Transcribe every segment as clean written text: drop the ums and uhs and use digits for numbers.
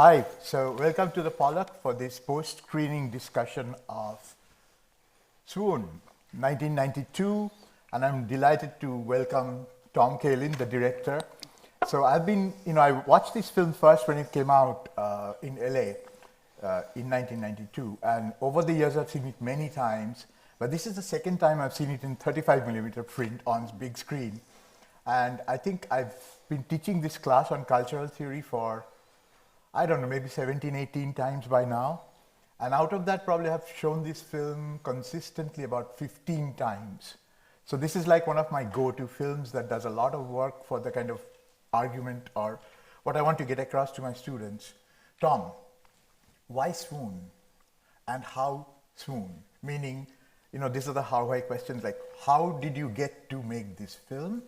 Hi, so welcome to the Pollock for this post-screening discussion of Swoon, 1992, and I'm delighted to welcome Tom Kalin, the director. So I watched this film first when it came out in LA in 1992, and over the years I've seen it many times, but this is the second time I've seen it in 35mm print on big screen. And I think I've been teaching this class on cultural theory for, I don't know, maybe 17, 18 times by now. And out of that, probably have shown this film consistently about 15 times. So this is like one of my go-to films that does a lot of work for the kind of argument or what I want to get across to my students. Tom, why Swoon? And how Swoon? Meaning, these are the how-why questions, like how did you get to make this film?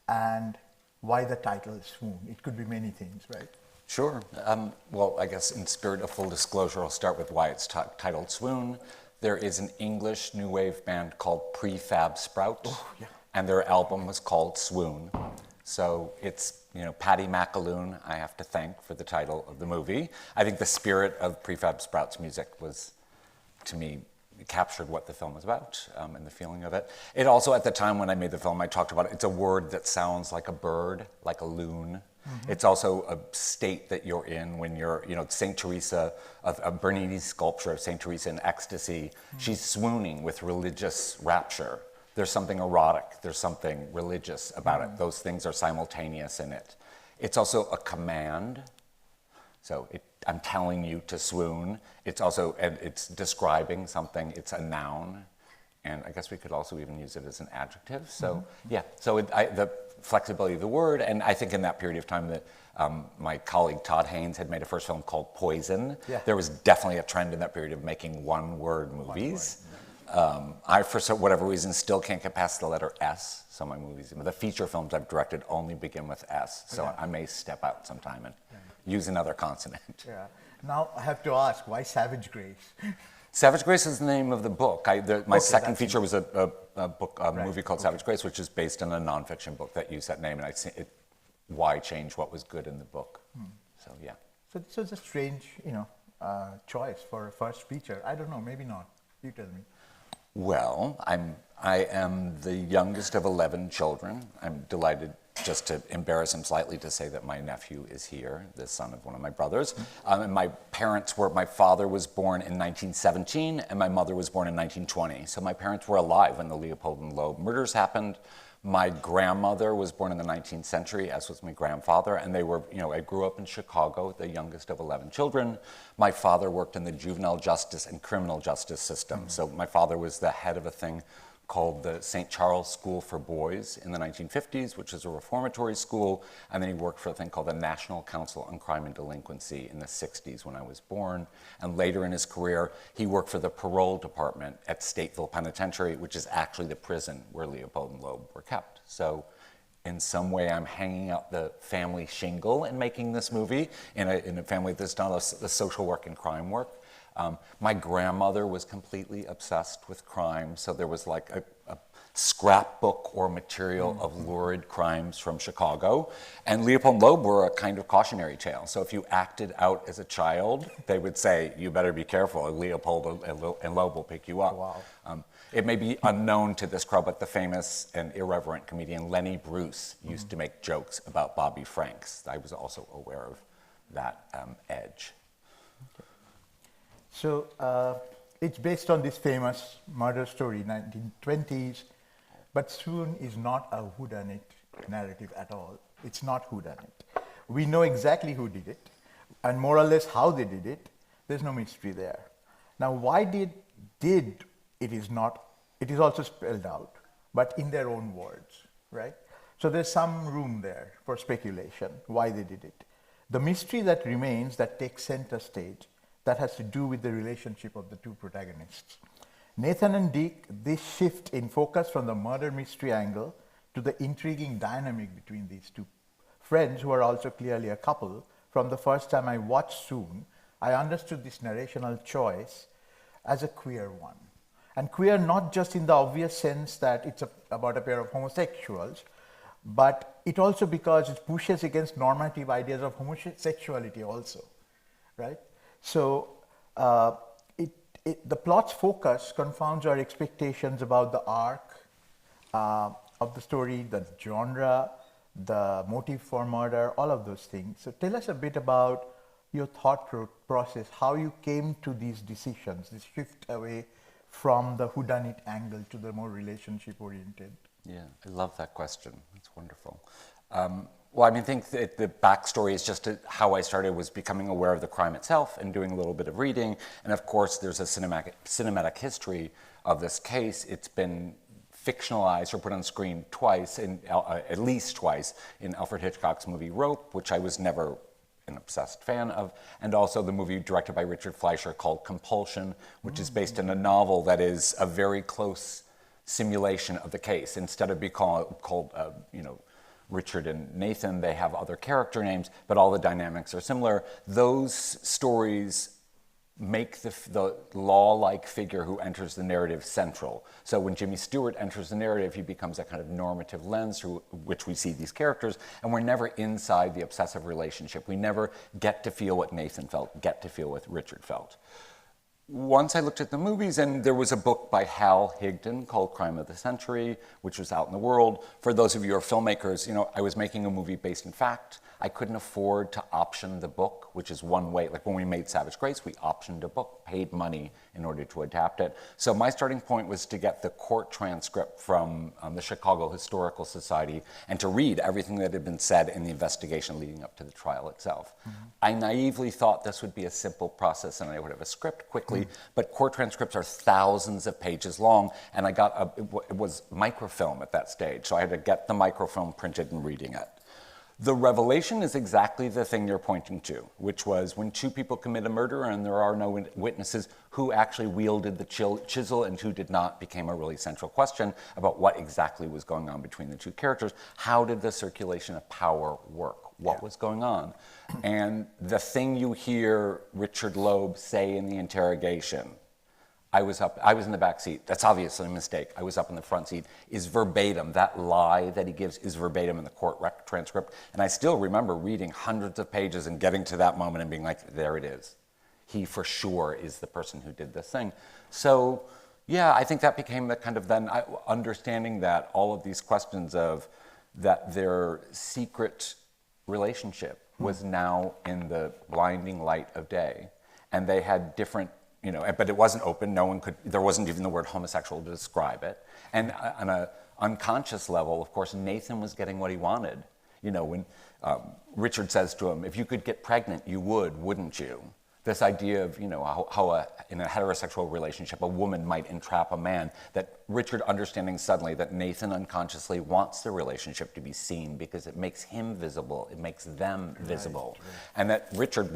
And why the title Swoon? It could be many things, right? Sure. Well, I guess in spirit of full disclosure, I'll start with why it's titled Swoon. There is an English new wave band called Prefab Sprout, and their album was called Swoon. So it's, Patty McAloon, I have to thank for the title of the movie. I think the spirit of Prefab Sprout's music was, to me, captured what the film was about and the feeling of it. It also, at the time when I made the film, I talked about it. It's a word that sounds like a bird, like a loon. Mm-hmm. It's also a state that you're in when you're, St. Teresa, a Bernini sculpture of St. Teresa in ecstasy. Mm-hmm. She's swooning with religious rapture. There's something erotic, there's something religious about it. Those things are simultaneous in it. It's also a command. So I'm telling you to swoon. It's also, and it's describing something, it's a noun. And I guess we could also even use it as an adjective. So the flexibility of the word, and I think in that period of time that my colleague Todd Haynes had made a first film called Poison. Yeah. There was definitely a trend in that period of making one-word movies. I, for whatever reason, still can't get past the letter S. So my movies, the feature films I've directed only begin with S. So I may step out sometime and use another consonant. Yeah. Now I have to ask, why Savage Grace? Savage Grace is the name of the book. My second feature was a movie called Savage Grace, which is based on a nonfiction book that used that name, and why change what was good in the book? So yeah. So it's a strange, choice for a first feature. I don't know, maybe not. You tell me. Well, I am the youngest of 11 children. I'm delighted, just to embarrass him slightly, to say that my nephew is here, the son of one of my brothers. And my father was born in 1917 and my mother was born in 1920. So my parents were alive when the Leopold and Loeb murders happened. My grandmother was born in the 19th century, as was my grandfather, and they were, I grew up in Chicago, the youngest of 11 children. My father worked in the juvenile justice and criminal justice system. So my father was the head of a thing called the St. Charles School for Boys in the 1950s, which is a reformatory school, and then he worked for a thing called the National Council on Crime and Delinquency in the 60s when I was born. And later in his career, he worked for the parole department at Stateville Penitentiary, which is actually the prison where Leopold and Loeb were kept. So in some way, I'm hanging out the family shingle and making this movie in a family that's done a social work and crime work. My grandmother was completely obsessed with crime, so there was like a scrapbook or material of lurid crimes from Chicago. And Leopold and Loeb were a kind of cautionary tale. So if you acted out as a child, they would say, you better be careful, Leopold and Loeb will pick you up. Wow. It may be unknown to this crowd, but the famous and irreverent comedian Lenny Bruce used to make jokes about Bobby Franks. I was also aware of that edge. Okay. So it's based on this famous murder story, 1920s, but Swoon is not a whodunit narrative at all. It's not whodunit. We know exactly who did it, and more or less how they did it. There's no mystery there. Now, why did it is not, it is also spelled out, but in their own words, right? So there's some room there for speculation, why they did it. The mystery that remains, that takes center stage, that has to do with the relationship of the two protagonists. Nathan and Dick, this shift in focus from the murder mystery angle to the intriguing dynamic between these two friends, who are also clearly a couple. From the first time I watched Swoon, I understood this narrational choice as a queer one. And queer not just in the obvious sense that it's about a pair of homosexuals, but it also because it pushes against normative ideas of homosexuality also. right? So the plot's focus confounds our expectations about the arc of the story, the genre, the motive for murder, all of those things. So tell us a bit about your thought process, how you came to these decisions, this shift away from the whodunit angle to the more relationship-oriented. Yeah, I love that question. That's wonderful. Well, I mean, I think that the backstory is just how I started was becoming aware of the crime itself and doing a little bit of reading. And of course, there's a cinematic history of this case. It's been fictionalized or put on screen twice, at least twice, in Alfred Hitchcock's movie Rope, which I was never an obsessed fan of, and also the movie directed by Richard Fleischer called Compulsion, which is based on a novel that is a very close simulation of the case. Instead of being called Richard and Nathan, they have other character names, but all the dynamics are similar. Those stories make the law-like figure who enters the narrative central. So when Jimmy Stewart enters the narrative, he becomes a kind of normative lens through which we see these characters, and we're never inside the obsessive relationship. We never get to feel what Nathan felt, get to feel what Richard felt. Once I looked at the movies, and there was a book by Hal Higdon called Crime of the Century, which was out in the world. For those of you who are filmmakers, I was making a movie based in fact. I couldn't afford to option the book, which is one way. Like when we made Savage Grace, we optioned a book, paid money in order to adapt it. So my starting point was to get the court transcript from the Chicago Historical Society and to read everything that had been said in the investigation leading up to the trial itself. Mm-hmm. I naively thought this would be a simple process and I would have a script quickly, but court transcripts are thousands of pages long, and it was microfilm at that stage, so I had to get the microfilm printed and reading it. The revelation is exactly the thing you're pointing to, which was when two people commit a murder and there are no witnesses, who actually wielded the chisel and who did not became a really central question about what exactly was going on between the two characters. How did the circulation of power work? What was going on? And the thing you hear Richard Loeb say in the interrogation, I was in the back seat. That's obviously a mistake. I was up in the front seat, is verbatim. That lie that he gives is verbatim in the court transcript. And I still remember reading hundreds of pages and getting to that moment and being like, there it is. He for sure is the person who did this thing. So yeah, I think that became the kind of then understanding that all of these questions of that their secret relationship was now in the blinding light of day. And they had different, but it wasn't open. There wasn't even the word homosexual to describe it. And on an unconscious level, of course, Nathan was getting what he wanted. When Richard says to him, if you could get pregnant, you would, wouldn't you? This idea of, how in a heterosexual relationship, a woman might entrap a man, that Richard understanding suddenly that Nathan unconsciously wants the relationship to be seen because it makes him visible, it makes them visible. Right. And that Richard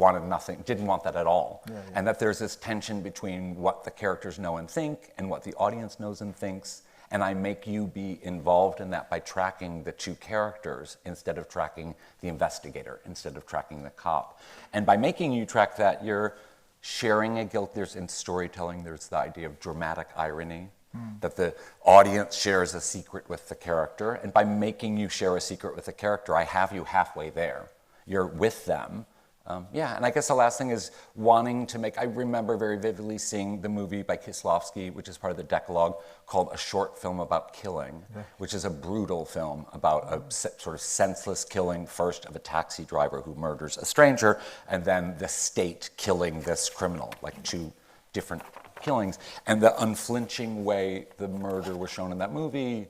didn't want that at all. Yeah. And that there's this tension between what the characters know and think and what the audience knows and thinks. And I make you be involved in that by tracking the two characters instead of tracking the investigator, instead of tracking the cop. And by making you track that, you're sharing a guilt. In storytelling, there's the idea of dramatic irony, that the audience shares a secret with the character. And by making you share a secret with the character, I have you halfway there. You're with them. And I guess the last thing is wanting to make, I remember very vividly seeing the movie by Kieslowski, which is part of the Decalogue, called A Short Film About Killing, which is a brutal film about a sort of senseless killing, first of a taxi driver who murders a stranger, and then the state killing this criminal, like two different killings. And the unflinching way the murder was shown in that movie,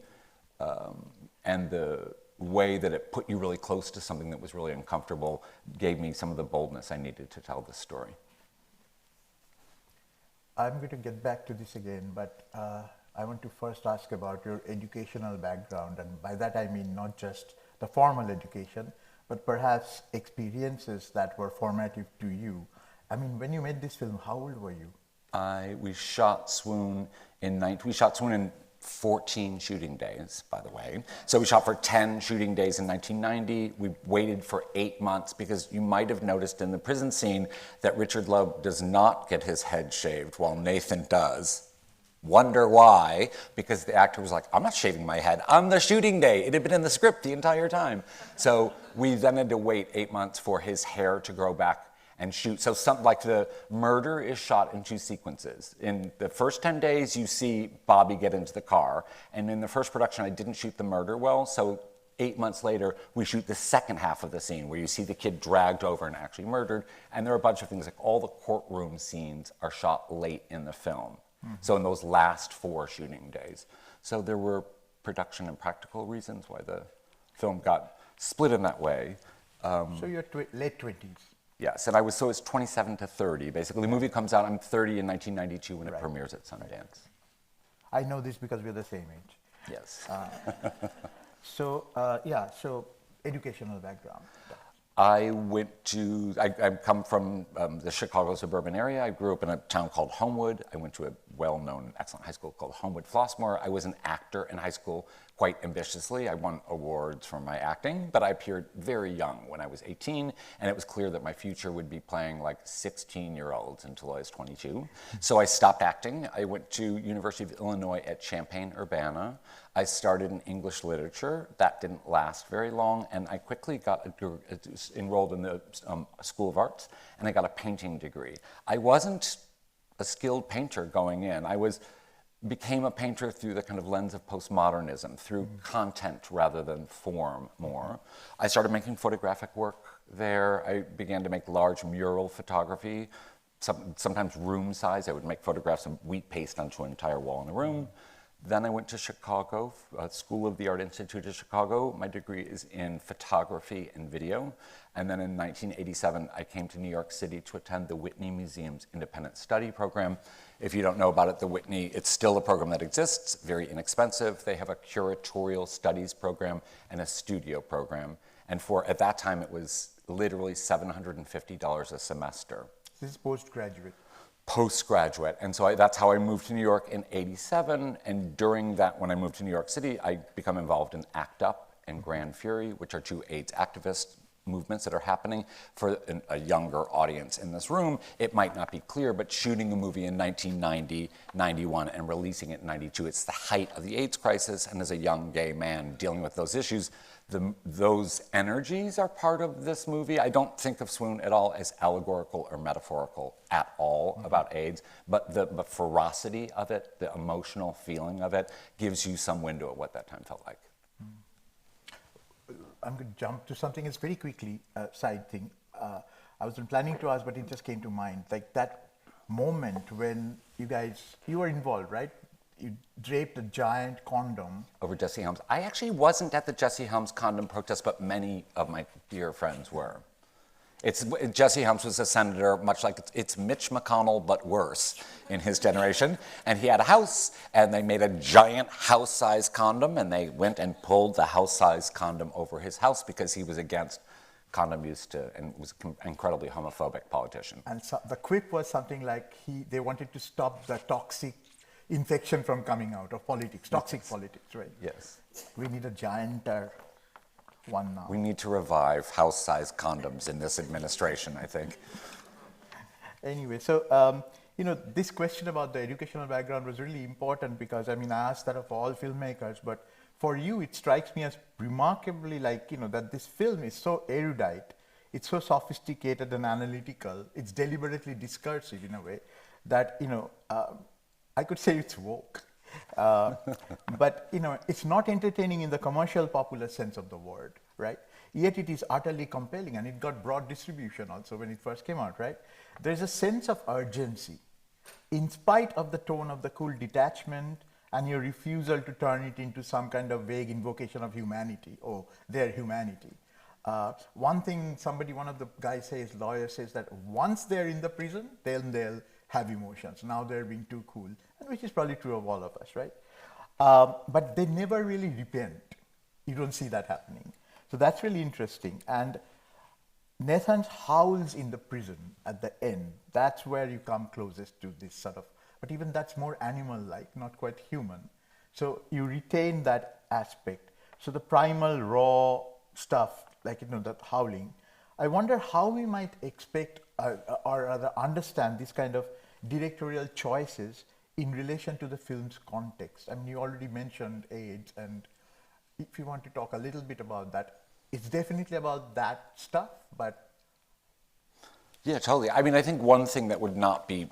and the way that it put you really close to something that was really uncomfortable gave me some of the boldness I needed to tell this story. I'm going to get back to this again, but I want to first ask about your educational background, and by that I mean not just the formal education, but perhaps experiences that were formative to you. I mean, when you made this film, how old were you? We shot Swoon in 14 shooting days, by the way. So we shot for 10 shooting days in 1990. We waited for 8 months because you might have noticed in the prison scene that Richard Loeb does not get his head shaved while Nathan does. Wonder why? Because the actor was like, I'm not shaving my head on the shooting day. It had been in the script the entire time. So we then had to wait 8 months for his hair to grow back. and shoot. So some, like the murder is shot in 2 sequences. In the first 10 days, you see Bobby get into the car. And in the first production, I didn't shoot the murder well. So 8 months later, we shoot the second half of the scene where you see the kid dragged over and actually murdered. And there are a bunch of things, like all the courtroom scenes are shot late in the film. So in those last 4 shooting days. So there were production and practical reasons why the film got split in that way. So you're late 20s. Yes, and so it's 27 to 30. Basically, the movie comes out, I'm 30 in 1992 when it premieres at Sundance. I know this because we're the same age. Yes. So educational background. I come from the Chicago suburban area. I grew up in a town called Homewood. I went to a well-known, excellent high school called Homewood Flossmoor. I was an actor in high school quite ambitiously. I won awards for my acting, but I appeared very young when I was 18, and it was clear that my future would be playing like 16-year-olds until I was 22. So I stopped acting. I went to University of Illinois at Champaign-Urbana. I started in English literature. That didn't last very long, and I quickly got enrolled in the School of Arts, and I got a painting degree. I wasn't a skilled painter going in. Became a painter through the kind of lens of postmodernism, through content rather than form more. I started making photographic work there. I began to make large mural photography, sometimes room size. I would make photographs of wheat paste onto an entire wall in a room. Then I went to Chicago, School of the Art Institute of Chicago. My degree is in photography and video. And then in 1987, I came to New York City to attend the Whitney Museum's Independent Study Program. If you don't know about it, the Whitney, it's still a program that exists, very inexpensive. They have a curatorial studies program and a studio program. And at that time, it was literally $750 a semester. This is postgraduate. Postgraduate, and so that's how I moved to New York in '87. And during that, when I moved to New York City, I become involved in ACT UP and Grand Fury, which are 2 AIDS activist movements that are happening. For a younger audience in this room, it might not be clear, but shooting a movie in 1990, 91, and releasing it in 92, it's the height of the AIDS crisis, and as a young gay man dealing with those issues, those energies are part of this movie. I don't think of Swoon at all as allegorical or metaphorical at all about AIDS, but the ferocity of it, the emotional feeling of it, gives you some window of what that time felt like. I'm going to jump to something else very quickly, side thing. I wasn't planning to ask, but it just came to mind. Like that moment when you were involved, right? You draped a giant condom over Jesse Helms. I actually wasn't at the Jesse Helms condom protest, but many of my dear friends were. Jesse Helms was a senator, much like it's Mitch McConnell, but worse in his generation. And he had a house, and they made a giant house-sized condom, and they went and pulled the house-sized condom over his house because he was against condom use and was an incredibly homophobic politician. And so the quip was something like they wanted to stop the toxic infection from coming out of politics, toxic politics, right? Yes. We need a giant one now. We need to revive house-sized condoms in this administration, I think. Anyway, so, this question about the educational background was really important because, I asked that of all filmmakers, but for you, it strikes me as remarkably that this film is so erudite, it's so sophisticated and analytical, it's deliberately discursive in a way that, I could say it's woke, but it's not entertaining in the commercial popular sense of the word, right? Yet it is utterly compelling, and it got broad distribution also when it first came out, right? There's a sense of urgency, in spite of the tone of the cool detachment and your refusal to turn it into some kind of vague invocation of humanity or their humanity. One thing one of the guys says, lawyer says that once they're in the prison, then they'll have emotions. Now they're being too cool, and which is probably true of all of us, right? But they never really repent. You don't see that happening. So that's really interesting. And Nathan howls in the prison at the end. That's where you come closest to this sort of, but even that's more animal-like, not quite human. So you retain that aspect. So the primal, raw stuff, like, that howling, I wonder how we might expect or rather understand this kind of directorial choices in relation to the film's context. You already mentioned AIDS, and if you want to talk a little bit about that, it's definitely about that stuff, but... Yeah, totally. I mean, I think one thing that would not be,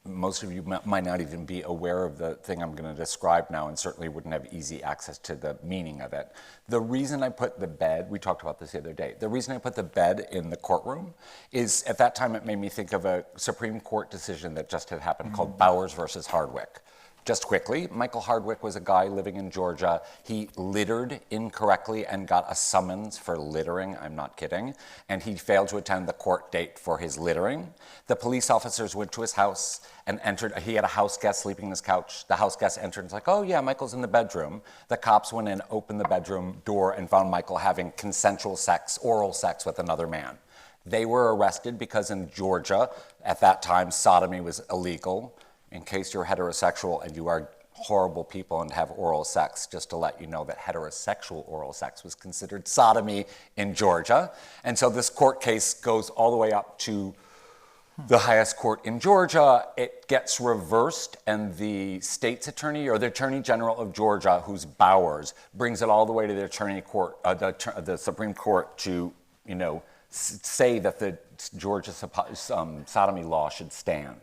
most of you might not even be aware of the thing I'm going to describe now, and certainly wouldn't have easy access to the meaning of it. The reason I put the bed, we talked about this the other day, the reason I put the bed in the courtroom is at that time it made me think of a Supreme Court decision that just had happened called Bowers versus Hardwick. Just quickly, Michael Hardwick was a guy living in Georgia. He littered incorrectly and got a summons for littering, I'm not kidding, and he failed to attend the court date for his littering. The police officers went to his house and entered. He had a house guest sleeping on his couch. The house guest entered and was like, oh yeah, Michael's in the bedroom. The cops went in, opened the bedroom door, and found Michael having consensual sex, oral sex with another man. They were arrested because in Georgia, at that time, sodomy was illegal. In case you're heterosexual and you are horrible people and have oral sex, just to let you know that heterosexual oral sex was considered sodomy in Georgia. And so this court case goes all the way up to the highest court in Georgia. It gets reversed, and the state's attorney, or the attorney general of Georgia, who's Bowers, brings it all the way to the the Supreme Court to, say that the Georgia sodomy law should stand.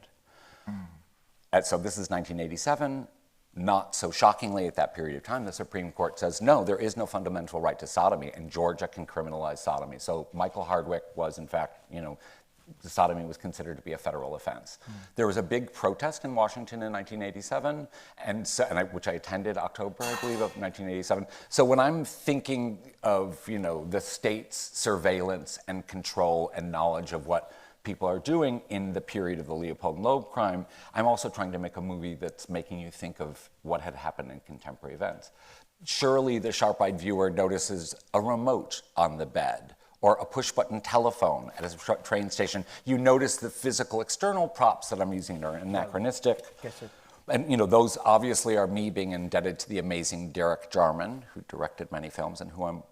And so this is 1987. Not so shockingly, at that period of time, the Supreme Court says, no, there is no fundamental right to sodomy, and Georgia can criminalize sodomy. So Michael Hardwick was, in fact, the sodomy was considered to be a federal offense. There was a big protest in Washington in 1987, which I attended October, I believe, of 1987. So when I'm thinking of, the state's surveillance and control and knowledge of what people are doing in the period of the Leopold and Loeb crime, I'm also trying to make a movie that's making you think of what had happened in contemporary events. Surely the sharp-eyed viewer notices a remote on the bed or a push-button telephone at a train station. You notice the physical external props that I'm using are anachronistic. And those obviously are me being indebted to the amazing Derek Jarman, who directed many films and who I'm,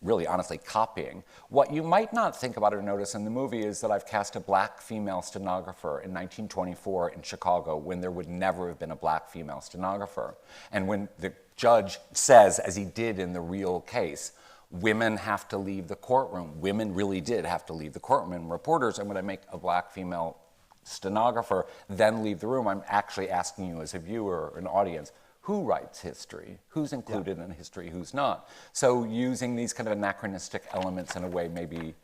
really honestly copying. What you might not think about or notice in the movie is that I've cast a black female stenographer in 1924 in Chicago when there would never have been a black female stenographer. And when the judge says, as he did in the real case, women have to leave the courtroom, women really did have to leave the courtroom, and reporters, and when I make a black female stenographer then leave the room, I'm actually asking you as a viewer or an audience, who writes history? Who's included in history? Who's not? So using these kind of anachronistic elements in a way maybe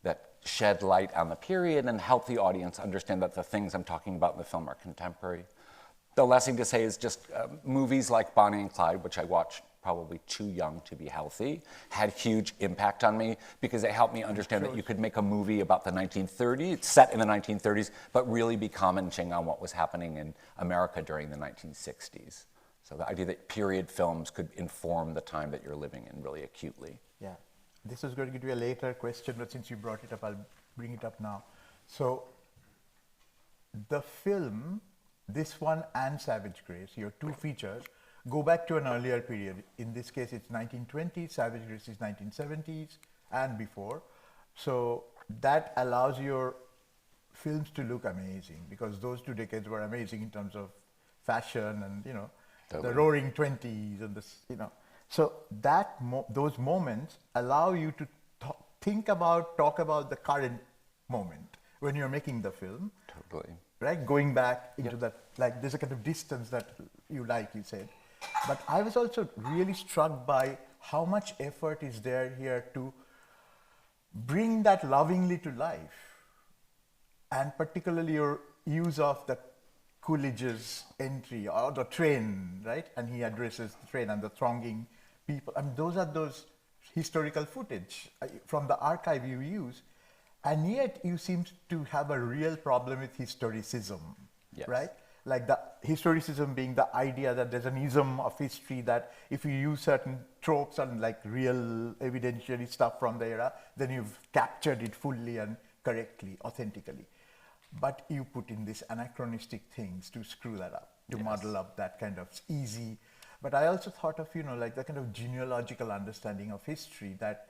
that shed light on the period and help the audience understand that the things I'm talking about in the film are contemporary. The last thing to say is just movies like Bonnie and Clyde, which I watched probably too young to be healthy, had huge impact on me because they helped me understand that you could make a movie about the 1930s, set in the 1930s, but really be commenting on what was happening in America during the 1960s. So the idea that period films could inform the time that you're living in really acutely. Yeah. This is going to be a later question, but since you brought it up, I'll bring it up now. So the film, this one and Savage Grace, your two features, go back to an earlier period. In this case, it's 1920s, Savage Grace is 1970s and before. So that allows your films to look amazing because those 2 decades were amazing in terms of fashion and, totally. The roaring 20s and this, So that those moments allow you to talk about the current moment when you're making the film. Totally. Right? Going back into that, like there's a kind of distance that you said. But I was also really struck by how much effort is there here to bring that lovingly to life. And particularly your use of the Coolidge's entry or the train, right? And he addresses the train and the thronging people. I mean, those historical footage from the archive you use, and yet you seem to have a real problem with historicism, right? Like the historicism being the idea that there's an ism of history that if you use certain tropes and like real evidentiary stuff from the era, then you've captured it fully and correctly, authentically. But you put in these anachronistic things to screw that up, to muddle up that kind of easy. But I also thought of, like the kind of genealogical understanding of history that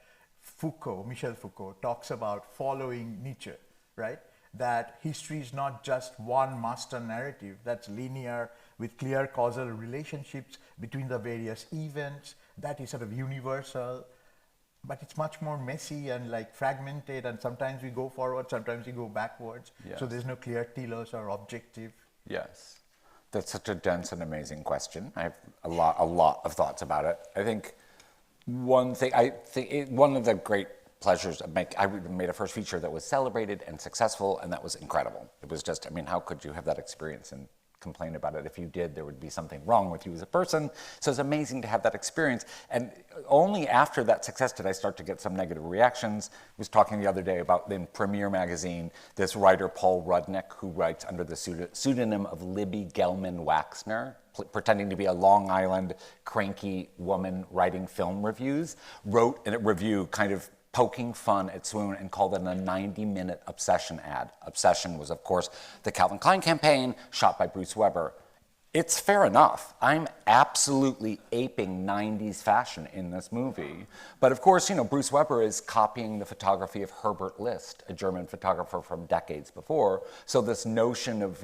Michel Foucault talks about following Nietzsche, right? That history is not just one master narrative that's linear with clear causal relationships between the various events, that is sort of universal, but it's much more messy and like fragmented, and sometimes we go forward, sometimes we go backwards. Yes. So there's no clear telos or objective. Yes. That's such a dense and amazing question. I have a lot of thoughts about it. I think one of the great pleasures of I made a first feature that was celebrated and successful, and that was incredible. It was just, I mean, how could you have that experience and complain about it? If you did, there would be something wrong with you as a person. So it's amazing to have that experience. And only after that success did I start to get some negative reactions. I was talking the other day about in Premiere magazine, this writer Paul Rudnick, who writes under the pseudonym of Libby Gelman Waxner, pretending to be a Long Island cranky woman writing film reviews, wrote a review kind of poking fun at Swoon and called it a 90-minute Obsession ad. Obsession was, of course, the Calvin Klein campaign shot by Bruce Weber. It's fair enough. I'm absolutely aping 90s fashion in this movie. But of course, Bruce Weber is copying the photography of Herbert List, a German photographer from decades before. So this notion of,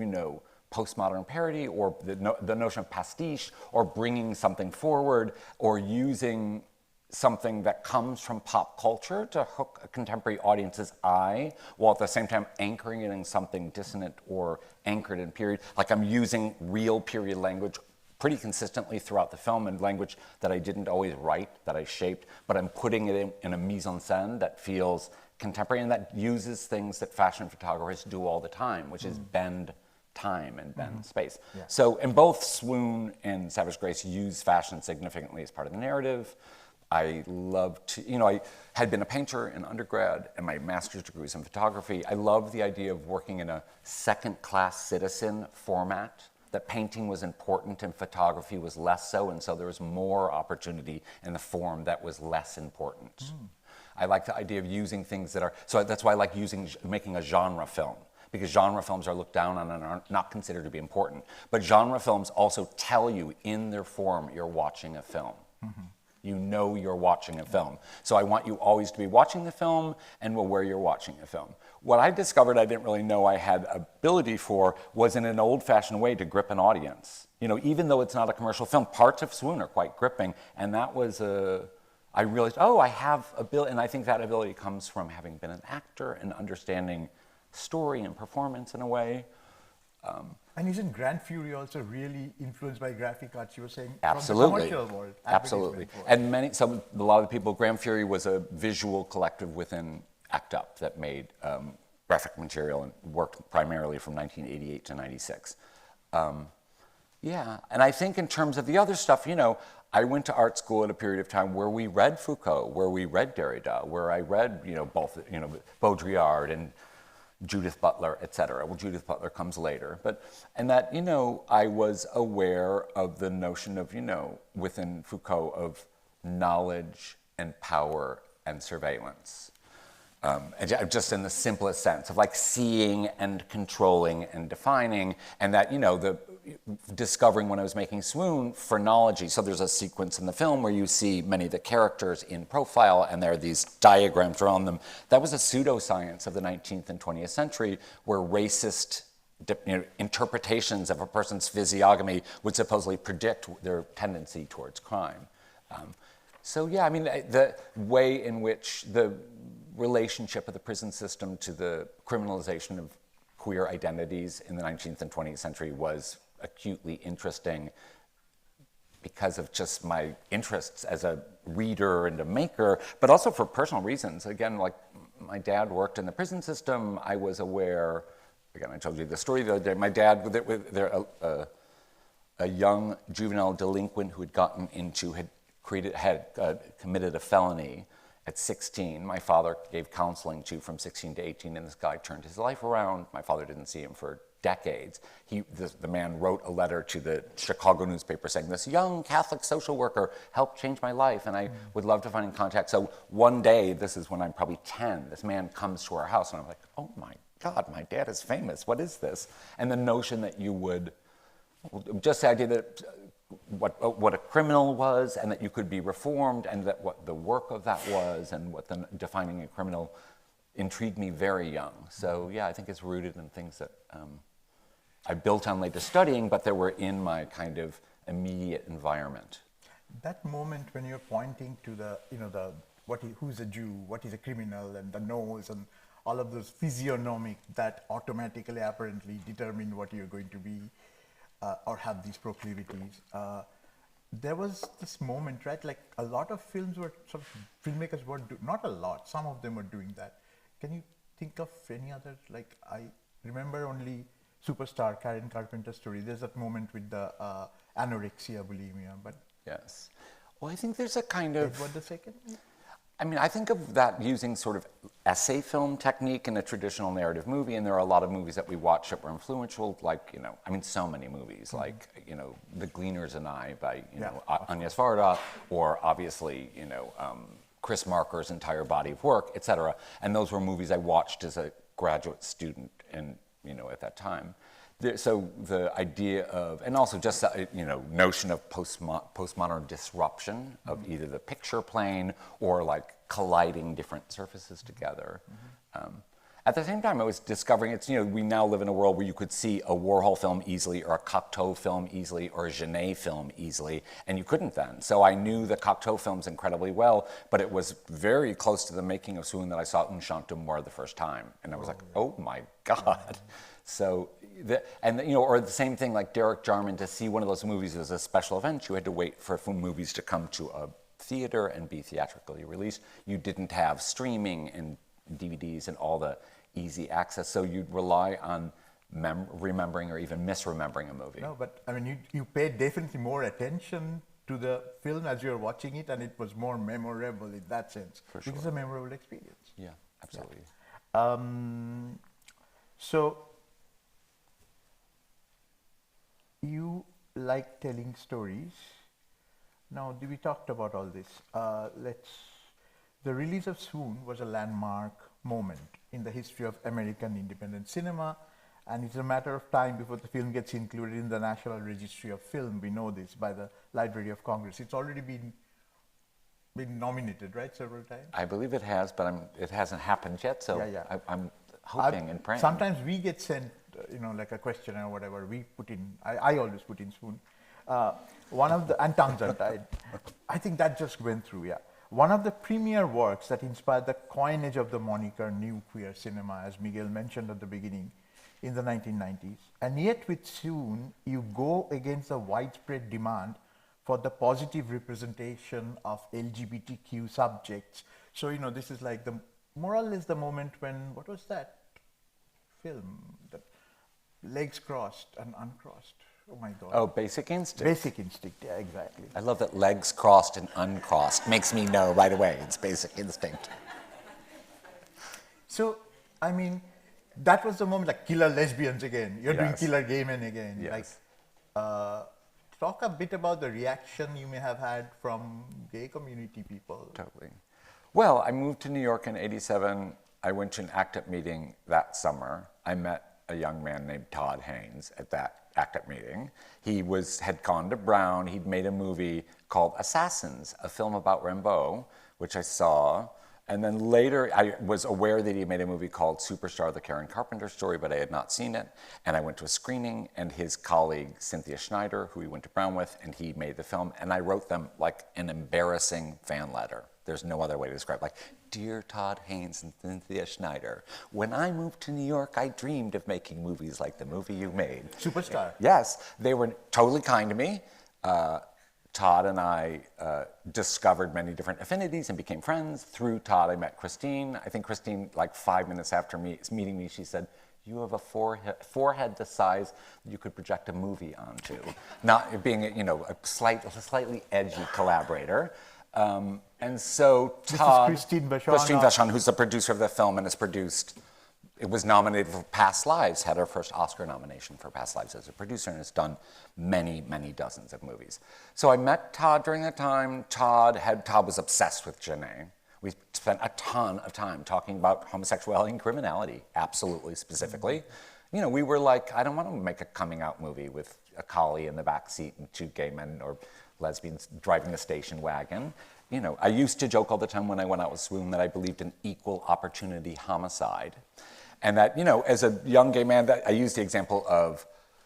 postmodern parody, or the notion of pastiche, or bringing something forward, or using something that comes from pop culture to hook a contemporary audience's eye, while at the same time anchoring it in something dissonant or anchored in period. Like I'm using real period language pretty consistently throughout the film, and language that I didn't always write, that I shaped, but I'm putting it in a mise en scène that feels contemporary and that uses things that fashion photographers do all the time, which is bend time and bend space. Yeah. So, and both Swoon and Savage Grace use fashion significantly as part of the narrative. I love to, I had been a painter in undergrad and my master's degree was in photography. I loved the idea of working in a second-class citizen format, that painting was important and photography was less so, and so there was more opportunity in the form that was less important. I like the idea of using things that are, so that's why I like making a genre film, because genre films are looked down on and are not considered to be important. But genre films also tell you in their form you're watching a film. You know you're watching a film. So I want you always to be watching the film and where you're watching a film. What I discovered I didn't really know I had ability for was in an old-fashioned way to grip an audience. Even though it's not a commercial film, parts of Swoon are quite gripping. And that was I realized, I have ability, and I think that ability comes from having been an actor and understanding story and performance in a way. And isn't Grand Fury also really influenced by graphic arts? You were saying absolutely, from the commercial world. Absolutely. And a lot of the people, Grand Fury was a visual collective within ACT UP that made graphic material and worked primarily from 1988 to 96. Yeah, and I think in terms of the other stuff, I went to art school at a period of time where we read Foucault, where we read Derrida, where I read, both, Baudrillard and Judith Butler, et cetera. Well, Judith Butler comes later. And that, I was aware of the notion of, within Foucault of knowledge and power and surveillance. And just in the simplest sense of like seeing and controlling and defining, and that, the discovering when I was making Swoon, phrenology. So there's a sequence in the film where you see many of the characters in profile and there are these diagrams around them. That was a pseudoscience of the 19th and 20th century where racist interpretations of a person's physiognomy would supposedly predict their tendency towards crime. So yeah, I mean, the way in which the relationship of the prison system to the criminalization of queer identities in the 19th and 20th century was acutely interesting because of just my interests as a reader and a maker, but also for personal reasons. Again, like my dad worked in the prison system. I was aware, again, I told you the story the other day, my dad, a young juvenile delinquent who had committed a felony at 16. My father gave counseling to from 16 to 18, and this guy turned his life around. My father didn't see him for decades. The man wrote a letter to the Chicago newspaper saying, this young Catholic social worker helped change my life, and I would love to find in contact. So one day, this is when I'm probably 10, this man comes to our house, and I'm like, oh my God, my dad is famous. What is this? And the notion that you would, just the idea that what a criminal was, and that you could be reformed, and that what the work of that was, and what the defining a criminal intrigued me very young. So yeah, I think it's rooted in things that I built on later studying, but that were in my kind of immediate environment. That moment when you're pointing to the who's a Jew, what is a criminal, and the nose, and all of those physiognomic that automatically, apparently determine what you're going to be or have these proclivities. There was this moment, right? Like a lot of films were sort of filmmakers were not a lot. Some of them were doing that. Can you think of any other? Like I remember only Superstar, Karen Carpenter's story. There's that moment with the anorexia, bulimia, but yes. Well, I think there's a kind of Edward II. I mean, I think of that using sort of essay film technique in a traditional narrative movie, and there are a lot of movies that we watch that were influential, like, you know, I mean, so many movies, like, you know, The Gleaners and I by, you know, Agnes Varda, or obviously, you know, Chris Marker's entire body of work, et cetera. And those were movies I watched as a graduate student and, you know, at that time. So the idea of, and also just the, you know, notion of postmodern disruption of either the picture plane or like colliding different surfaces together. At the same time, I was discovering it's, you know, we now live in a world where you could see a Warhol film easily or a Cocteau film easily or a Genet film easily, and you couldn't then. So I knew the Cocteau films incredibly well, but it was very close to the making of Swoon that I saw Un Chant d'Amour the first time. And I was like, oh my God. So, you know, or the same thing like Derek Jarman, to see one of those movies as a special event, you had to wait for movies to come to a theater and be theatrically released. You didn't have streaming and DVDs and all the easy access, so you'd rely on remembering or even misremembering a movie. No, but I mean, you paid definitely more attention to the film as you're watching it, and it was more memorable in that sense. For sure. It was a memorable experience. Yeah, absolutely. Yeah. So, you like telling stories. Now, we talked about all this. The release of Swoon was a landmark moment in the history of American independent cinema, and it's a matter of time before the film gets included in the National Registry of Film. We know this by the Library of Congress. It's already been nominated, right, several times? I believe it has, but it hasn't happened yet, so yeah. I'm hoping and praying. Sometimes we get sent, you know, like a question or whatever. We put in. I always put in Swoon. And tongues are tied. I think that just went through. Yeah. One of the premier works that inspired the coinage of the moniker New Queer Cinema, as Miguel mentioned at the beginning, in the 1990s. And yet with Swoon, you go against the widespread demand for the positive representation of LGBTQ subjects. So, you know, this is like more or less the moment when, what was that film? That Legs Crossed and Uncrossed. Oh my God. Oh, Basic Instinct. Basic Instinct, yeah, exactly. I love that legs crossed and uncrossed. Makes me know right away it's Basic Instinct. So, I mean, that was the moment, like killer lesbians again. You're doing killer gay men again. Yes. Like, talk a bit about the reaction you may have had from gay community people. Totally. Well, I moved to New York in '87. I went to an ACT UP meeting that summer. I met a young man named Todd Haynes at that ACT UP meeting. He had gone to Brown. He'd made a movie called Assassins, a film about Rimbaud, which I saw. And then later, I was aware that he made a movie called Superstar, the Karen Carpenter story, but I had not seen it. And I went to a screening, and his colleague, Cynthia Schneider, who he went to Brown with, and he made the film. And I wrote them like an embarrassing fan letter. There's no other way to describe it. Like, Dear Todd Haynes and Cynthia Schneider, when I moved to New York, I dreamed of making movies like the movie you made. Superstar. Yes, they were totally kind to me. Todd and I discovered many different affinities and became friends. Through Todd, I met Christine. I think Christine, like 5 minutes after meeting me, she said, you have a forehead the size you could project a movie onto. Not being, you know, a slightly edgy collaborator. And so Todd, this is Christine Vachon, who's the producer of the film and has produced, it was nominated for Past Lives, had her first Oscar nomination for Past Lives as a producer, and has done many, many dozens of movies. So I met Todd during that time. Todd was obsessed with Genet. We spent a ton of time talking about homosexuality and criminality, absolutely, specifically. You know, we were like, I don't want to make a coming out movie with a collie in the back seat and two gay men or lesbians driving a station wagon. You know, I used to joke all the time when I went out with Swoon that I believed in equal opportunity homicide. And that, you know, as a young gay man, that I used the example of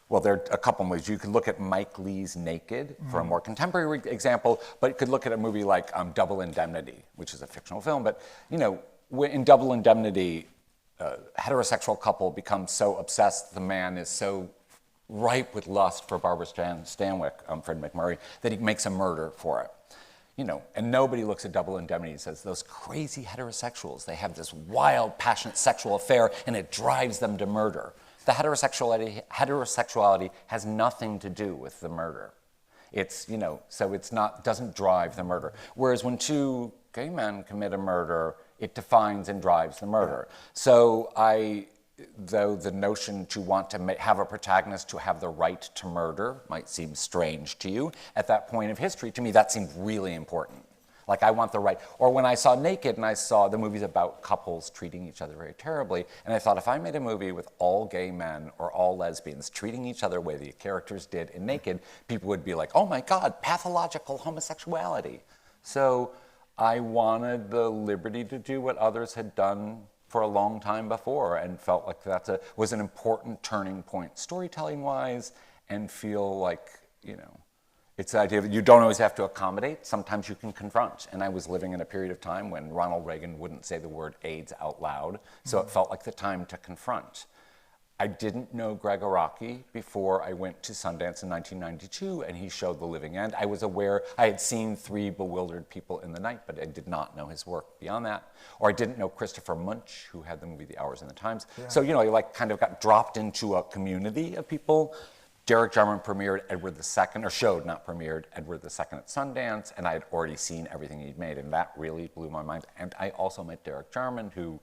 Well, there are a couple of ways. You could look at Mike Leigh's Naked for a more contemporary example, but you could look at a movie like Double Indemnity, which is a fictional film. But, you know, in Double Indemnity, a heterosexual couple becomes so obsessed, the man is so ripe with lust for Barbara Stanwyck, Fred McMurray, that he makes a murder for it. You know, and nobody looks at Double Indemnity and says, those crazy heterosexuals, they have this wild, passionate sexual affair, and it drives them to murder. The heterosexuality has nothing to do with the murder. It's, you know, so it's not, doesn't drive the murder. Whereas when two gay men commit a murder, it defines and drives the murder. So though the notion to want to have a protagonist to have the right to murder might seem strange to you, at that point of history, to me, that seemed really important. Like, I want the right. Or when I saw Naked and I saw the movies about couples treating each other very terribly, and I thought, if I made a movie with all gay men or all lesbians treating each other the way the characters did in Naked, people would be like, oh my God, pathological homosexuality. So I wanted the liberty to do what others had done for a long time before, and felt like that was an important turning point storytelling-wise, and feel like, you know, it's the idea that you don't always have to accommodate. Sometimes you can confront. And I was living in a period of time when Ronald Reagan wouldn't say the word AIDS out loud, so it felt like the time to confront. I didn't know Greg Araki before I went to Sundance in 1992, and he showed The Living End. I was aware, I had seen 3 Bewildered People in the Night, but I did not know his work beyond that. Or I didn't know Christopher Munch, who had the movie The Hours and the Times. Yeah. So, you know, I like kind of got dropped into a community of people. Derek Jarman premiered Edward II, or showed, not premiered, Edward II at Sundance, and I had already seen everything he'd made, and that really blew my mind. And I also met Derek Jarman, who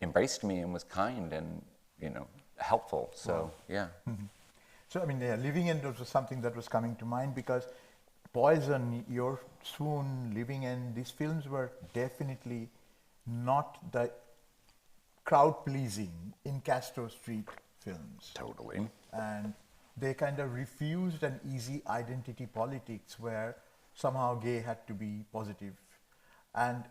embraced me and was kind and, you know, helpful. So, wow. Yeah. Mm-hmm. So, I mean, yeah, Living End was something that was coming to mind, because Poison, your Swoon, Living End, these films were definitely not the crowd-pleasing in Castro Street films. Totally. And they kind of refused an easy identity politics where somehow gay had to be positive. And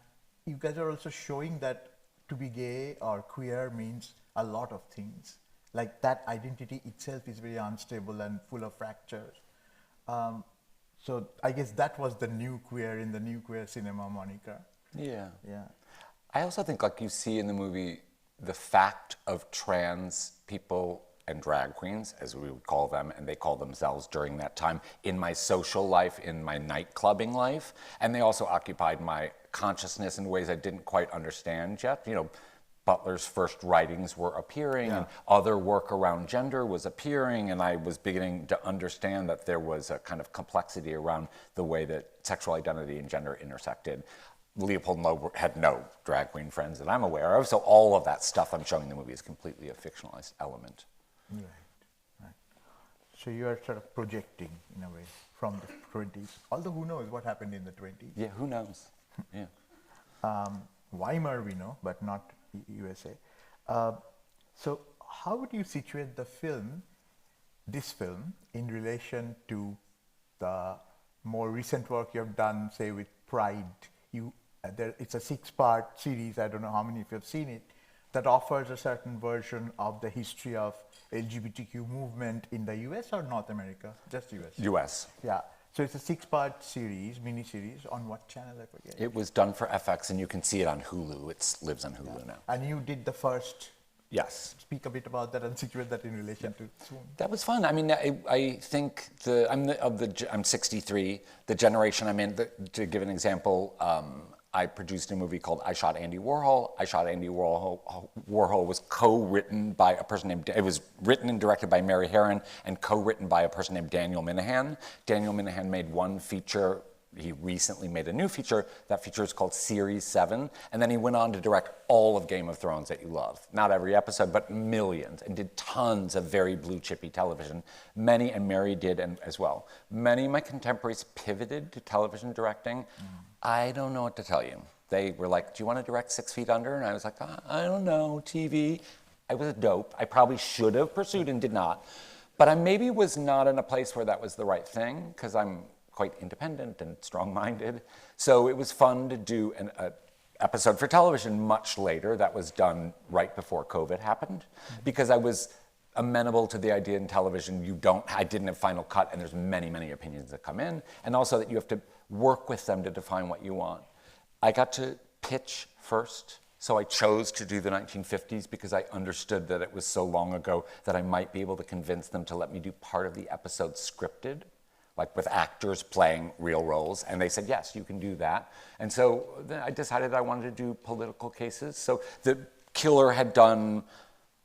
you guys are also showing that to be gay or queer means a lot of things. Like, that identity itself is very unstable and full of fractures. So I guess that was the new queer in the new queer cinema moniker. Yeah. Yeah. I also think, like you see in the movie, the fact of trans people and drag queens, as we would call them, and they call themselves during that time, in my social life, in my nightclubbing life, and they also occupied my consciousness in ways I didn't quite understand yet. You know, Butler's first writings were appearing, and other work around gender was appearing, and I was beginning to understand that there was a kind of complexity around the way that sexual identity and gender intersected. Leopold and Loeb had no drag queen friends that I'm aware of, so all of that stuff I'm showing in the movie is completely a fictionalized element. Right, right. So you are sort of projecting, in a way, from the 20s. Although who knows what happened in the 20s? Yeah, who knows? Yeah. Weimar we know, but not USA. So how would you situate the film, this film, in relation to the more recent work you have done, say with Pride? It's a 6-part series, I don't know how many of you have seen it, that offers a certain version of the history of LGBTQ movement in the US or North America? Just US. US. Yeah. So it's a 6-part series, mini-series, on what channel, I forget? It was done for FX, and you can see it on Hulu. It lives on Hulu now. And you did the first. Yes. Speak a bit about that and situate that in relation to Swoon. That was fun. I mean, I think I'm 63. The generation I'm in, to give an example, I produced a movie called I Shot Andy Warhol. I Shot Andy Warhol was co-written by a person named, it was written and directed by Mary Heron and co-written by a person named Daniel Minahan. Daniel Minahan made one feature. He recently made a new feature. That feature is called Series 7. And then he went on to direct all of Game of Thrones that you love. Not every episode, but millions, and did tons of very blue chippy television. Many, and Mary did as well. Many of my contemporaries pivoted to television directing. I don't know what to tell you. They were like, do you want to direct 6 Feet Under? And I was like, I don't know, TV. I was a dope. I probably should have pursued and did not. But I maybe was not in a place where that was the right thing, because I'm quite independent and strong-minded. So it was fun to do an episode for television much later that was done right before COVID happened, because I was amenable to the idea in television, I didn't have final cut, and there's many, many opinions that come in, and also that you have to work with them to define what you want. I got to pitch first, so I chose to do the 1950s because I understood that it was so long ago that I might be able to convince them to let me do part of the episode scripted, like with actors playing real roles, and they said, yes, you can do that. And so then I decided I wanted to do political cases. So the Killer had done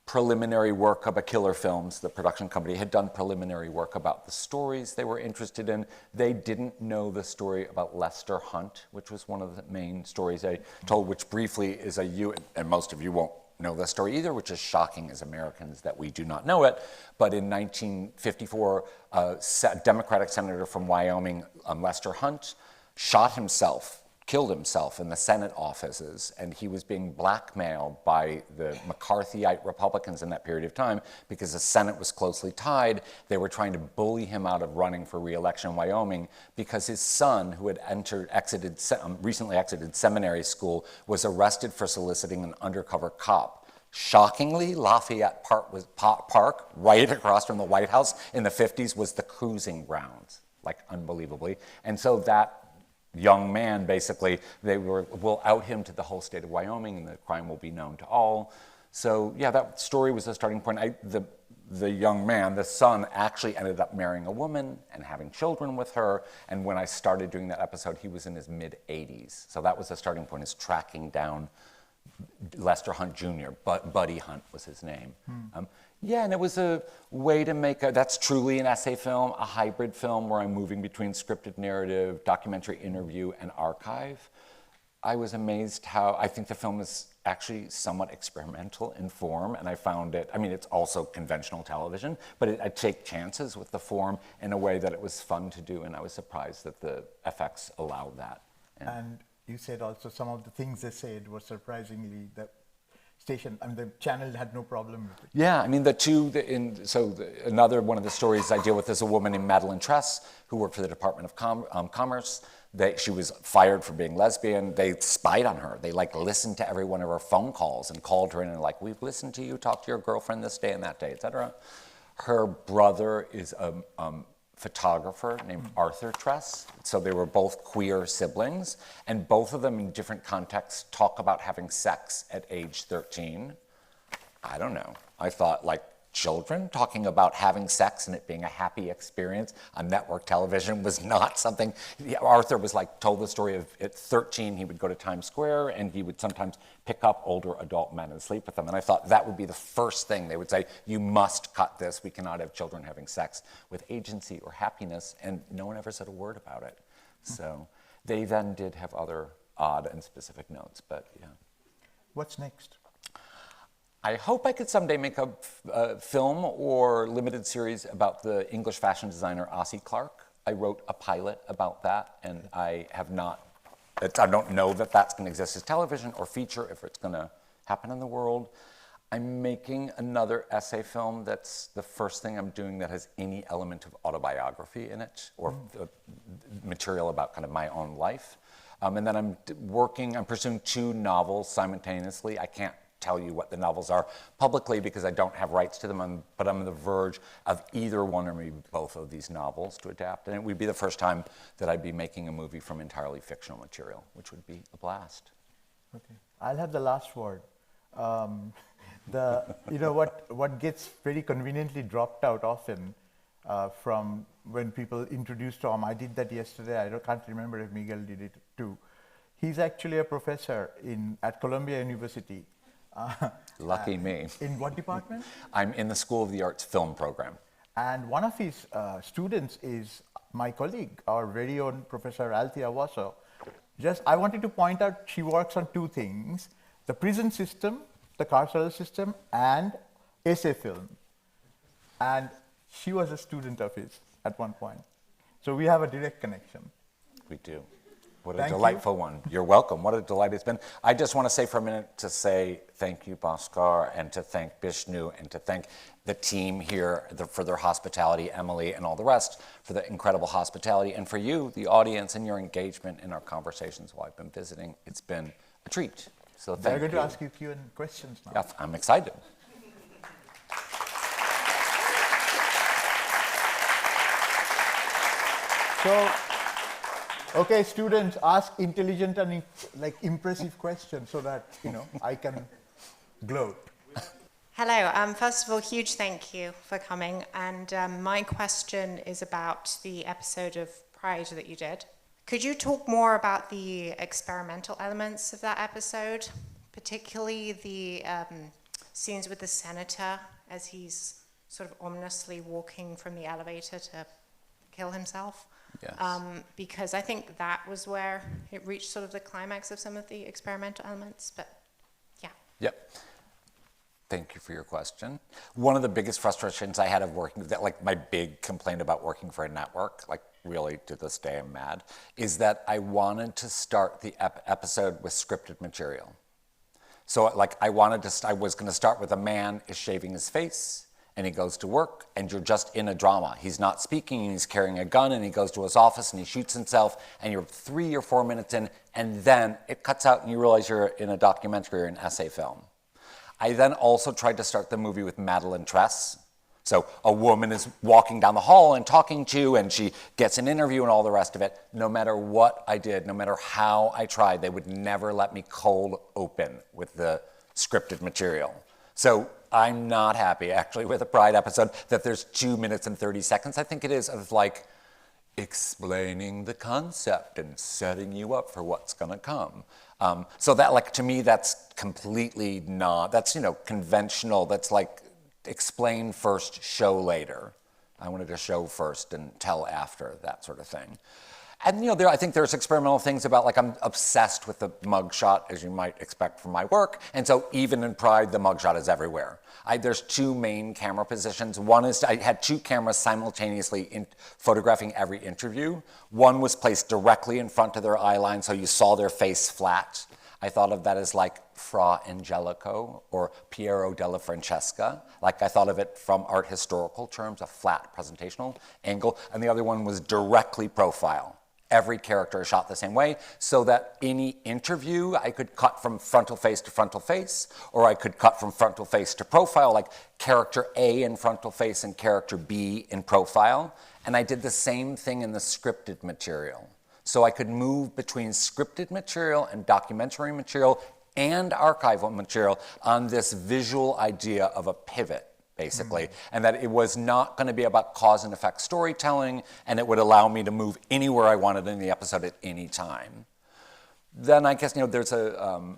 preliminary work about Killer Films, the production company, had done preliminary work about the stories they were interested in. They didn't know the story about Lester Hunt, which was one of the main stories I told, which briefly is and most of you won't know the story either, which is shocking as Americans that we do not know it. But in 1954, a Democratic senator from Wyoming, Lester Hunt, killed himself in the Senate offices, and he was being blackmailed by the McCarthyite Republicans in that period of time because the Senate was closely tied. They were trying to bully him out of running for re-election in Wyoming because his son, who had recently exited seminary school, was arrested for soliciting an undercover cop. Shockingly, Lafayette Park, right across from the White House in the 50s, was the cruising grounds, like unbelievably. And so that young man, basically, will out him to the whole state of Wyoming, and the crime will be known to all. So yeah, that story was the starting point. The young man, the son, actually ended up marrying a woman and having children with her. And when I started doing that episode, he was in his mid-80s. So that was the starting point, is tracking down Lester Hunt Jr., Buddy Hunt was his name. Yeah, and it was a way to that's truly an essay film, a hybrid film where I'm moving between scripted narrative, documentary interview, and archive. I was amazed I think the film is actually somewhat experimental in form, and I found it's also conventional television, but I take chances with the form in a way that it was fun to do, and I was surprised that the effects allowed that. And you said also some of the things they said were surprisingly the channel had no problem with it. Yeah, another one of the stories I deal with is a woman named Madeline Tress who worked for the Department of Commerce. She was fired for being lesbian. They spied on her. They listened to every one of her phone calls and called her in and we've listened to you talk to your girlfriend this day and that day, etc. Her brother is a photographer named Arthur Tress. So they were both queer siblings, and both of them in different contexts talk about having sex at age 13. I don't know. I thought children talking about having sex and it being a happy experience on network television was not something. Arthur was told the story of at 13 he would go to Times Square and he would sometimes pick up older adult men and sleep with them. And I thought that would be the first thing they would say, you must cut this. We cannot have children having sex with agency or happiness. And no one ever said a word about it. So they then did have other odd and specific notes, but yeah. What's next? I hope I could someday make a film or limited series about the English fashion designer Ossie Clark. I wrote a pilot about that, and I don't know that that's going to exist as television or feature, if it's going to happen in the world. I'm making another essay film that's the first thing I'm doing that has any element of autobiography in it, or material about kind of my own life. And then I'm pursuing 2 novels simultaneously. I can't tell you what the novels are publicly because I don't have rights to them, but I'm on the verge of either one or maybe both of these novels to adapt. And it would be the first time that I'd be making a movie from entirely fictional material, which would be a blast. Okay, I'll have the last word. What gets very conveniently dropped out often from when people introduce Tom, I did that yesterday, I can't remember if Miguel did it too. He's actually a professor at Columbia University. Lucky me. In what department? I'm in the School of the Arts film program. And one of his students is my colleague, our very own Professor Althea Wasso. I wanted to point out she works on 2 things, the prison system, the carceral system, and essay film. And she was a student of his at one point. So we have a direct connection. We do. What a delightful one. You're welcome. What a delight it's been. I just want to say for a minute to say thank you, Bhaskar, and to thank Bishnu, and to thank the team here for their hospitality, Emily and all the rest, for the incredible hospitality, and for you, the audience, and your engagement in our conversations while I've been visiting. It's been a treat. So thank you. They're going to ask you Q&A questions now. Yeah, I'm excited. So, okay, students, ask intelligent and impressive questions so that, I can gloat. Hello. First of all, huge thank you for coming. And my question is about the episode of Pride that you did. Could you talk more about the experimental elements of that episode, particularly the scenes with the senator as he's sort of ominously walking from the elevator to kill himself? Yes. Because I think that was where it reached sort of the climax of some of the experimental elements. But yeah. Yep. Thank you for your question. One of the biggest frustrations I had of working with that, like my big complaint about working for a network, like really to this day I'm mad, is that I wanted to start the episode with scripted material. So I was going to start with a man is shaving his face and he goes to work and you're just in a drama. He's not speaking and he's carrying a gun and he goes to his office and he shoots himself and you're 3 or 4 minutes in and then it cuts out and you realize you're in a documentary or an essay film. I then also tried to start the movie with Madeleine Tress. So a woman is walking down the hall and talking to, and she gets an interview and all the rest of it. No matter what I did, no matter how I tried, they would never let me cold open with the scripted material. So I'm not happy, actually, with the Pride episode that there's 2 minutes and 30 seconds, I think it is, of explaining the concept and setting you up for what's going to come. So that, to me, that's completely not, that's, conventional. That's explain first, show later. I wanted to show first and tell after, that sort of thing. And, I think there's experimental things about, I'm obsessed with the mugshot, as you might expect from my work. And so even in Pride, the mugshot is everywhere. There's 2 main camera positions. One is, I had 2 cameras simultaneously photographing every interview. One was placed directly in front of their eye line, so you saw their face flat. I thought of that as Fra Angelico or Piero della Francesca. I thought of it from art historical terms, a flat presentational angle. And the other one was directly profile. Every character is shot the same way, so that any interview I could cut from frontal face to frontal face, or I could cut from frontal face to profile, like character A in frontal face and character B in profile. And I did the same thing in the scripted material. So I could move between scripted material and documentary material and archival material on this visual idea of a pivot, basically, and that it was not going to be about cause and effect storytelling, and it would allow me to move anywhere I wanted in the episode at any time. Then I guess, there's a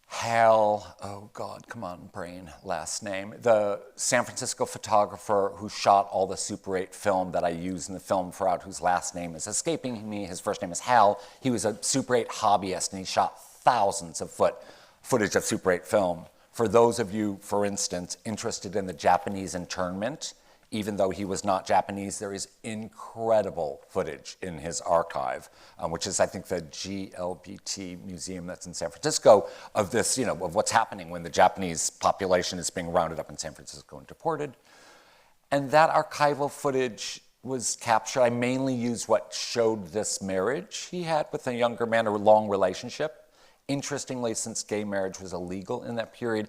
Hal, oh God, come on, brain, last name, the San Francisco photographer who shot all the Super 8 film that I use in the film throughout, whose last name is escaping me. His first name is Hal. He was a Super 8 hobbyist, and he shot thousands of footage of Super 8 film. For those of you, for instance, interested in the Japanese internment, even though he was not Japanese, there is incredible footage in his archive, which is, I think, the GLBT museum that's in San Francisco, of this, of what's happening when the Japanese population is being rounded up in San Francisco and deported. And that archival footage was captured. I mainly used what showed this marriage he had with a younger man, a long relationship. Interestingly, since gay marriage was illegal in that period,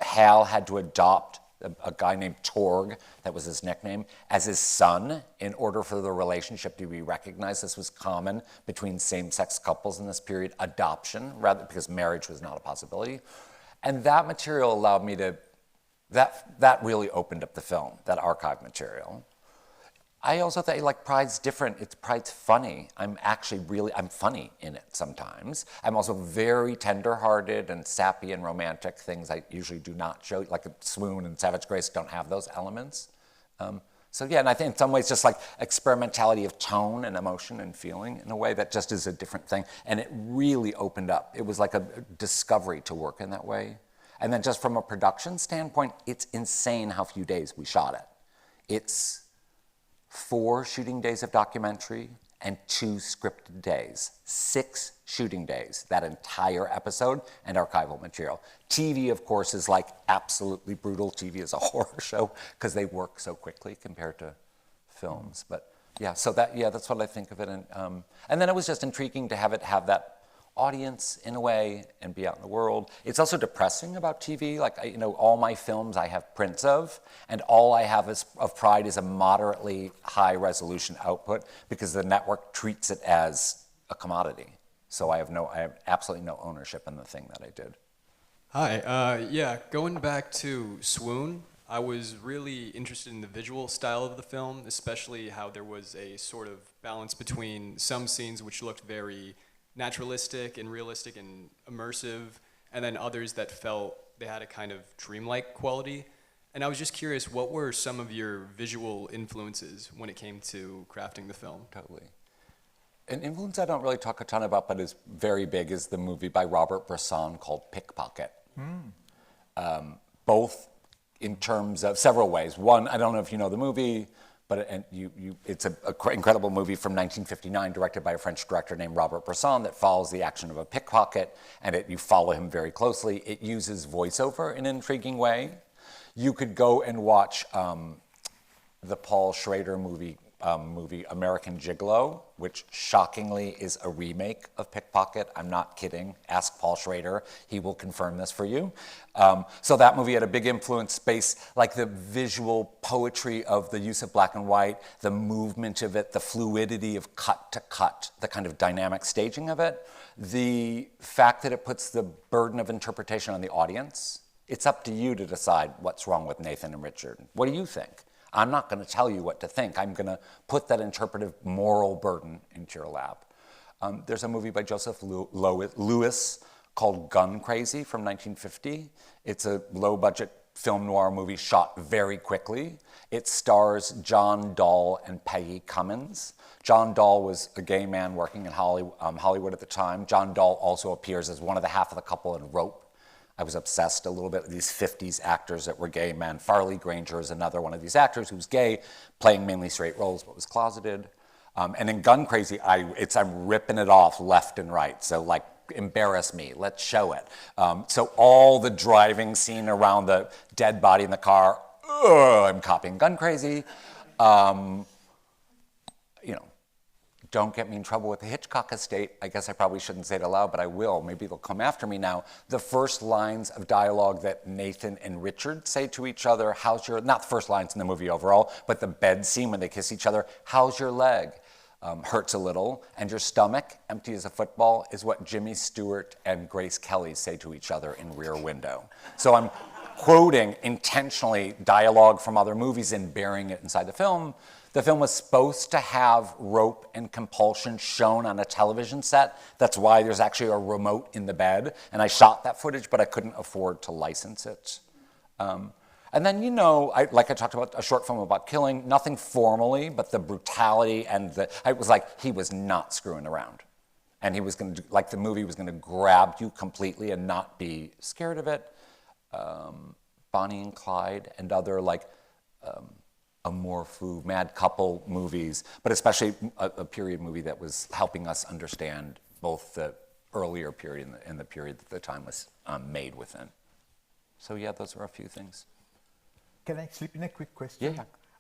Hal had to adopt a guy named Torg, that was his nickname, as his son in order for the relationship to be recognized. This was common between same-sex couples in this period, adoption, rather, because marriage was not a possibility. And that material allowed me to, that really opened up the film, that archive material. I also thought, Pride's different. Pride's funny. I'm funny in it sometimes. I'm also very tender-hearted and sappy and romantic, things I usually do not show, like Swoon and Savage Grace don't have those elements. So yeah, and I think in some ways just experimentality of tone and emotion and feeling in a way that just is a different thing. And it really opened up. It was like a discovery to work in that way. And then just from a production standpoint, it's insane how few days we shot it. It's 4 shooting days of documentary and 2 scripted days. 6 shooting days, that entire episode and archival material. TV, of course, is absolutely brutal. TV is a horror show because they work so quickly compared to films. But yeah, so that's what I think of it. And then it was just intriguing to have it have that audience in a way and be out in the world. It's also depressing about TV. Like, all my films I have prints of, and all I have of Pride is a moderately high resolution output because the network treats it as a commodity. So I have absolutely no ownership in the thing that I did. Hi, yeah, going back to Swoon, I was really interested in the visual style of the film, especially how there was a sort of balance between some scenes which looked very naturalistic and realistic and immersive, and then others that felt they had a kind of dreamlike quality. And I was just curious, what were some of your visual influences when it came to crafting the film? Totally. An influence I don't really talk a ton about, but is very big, is the movie by Robert Bresson called Pickpocket. Both in terms of several ways. One, I don't know if you know the movie, but it's an incredible movie from 1959 directed by a French director named Robert Bresson that follows the action of a pickpocket, and you follow him very closely. It uses voiceover in an intriguing way. You could go and watch the Paul Schrader movie American Gigolo, which shockingly is a remake of Pickpocket. I'm not kidding. Ask Paul Schrader. He will confirm this for you. So that movie had a big influence space, like the visual poetry of the use of black and white, the movement of it, the fluidity of cut to cut, the kind of dynamic staging of it, the fact that it puts the burden of interpretation on the audience. It's up to you to decide what's wrong with Nathan and Richard. What do you think? I'm not going to tell you what to think. I'm going to put that interpretive moral burden into your lap. There's a movie by Joseph Lewis called Gun Crazy from 1950. It's a low-budget film noir movie shot very quickly. It stars John Dahl and Peggy Cummins. John Dahl was a gay man working in Hollywood at the time. John Dahl also appears as one of the half of the couple in Rope. I was obsessed a little bit with these 50s actors that were gay men. Farley Granger is another one of these actors who's gay, playing mainly straight roles, but was closeted. And in Gun Crazy, I'm ripping it off left and right. So like, embarrass me, let's show it. So all the driving scene around the dead body in the car, I'm copying Gun Crazy. Don't get me in trouble with the Hitchcock estate. I guess I probably shouldn't say it aloud, but I will. Maybe they'll come after me now. The first lines of dialogue that Nathan and Richard say to each other, not the first lines in the movie overall, but the bed scene when they kiss each other, how's your leg? Hurts a little. And your stomach, empty as a football, is what Jimmy Stewart and Grace Kelly say to each other in Rear Window. So I'm quoting intentionally dialogue from other movies and burying it inside the film. The film was supposed to have rope and compulsion shown on a television set. That's why there's actually a remote in the bed. And I shot that footage, but I couldn't afford to license it. And then, like I talked about a short film about killing, nothing formally, but the brutality and I was like, he was not screwing around. And he was going to, the movie was going to grab you completely and not be scared of it. Bonnie and Clyde and other, amorphu, mad couple movies, but especially a period movie that was helping us understand both the earlier period and the period that the time was made within. So yeah, those are a few things. Can I slip in a quick question?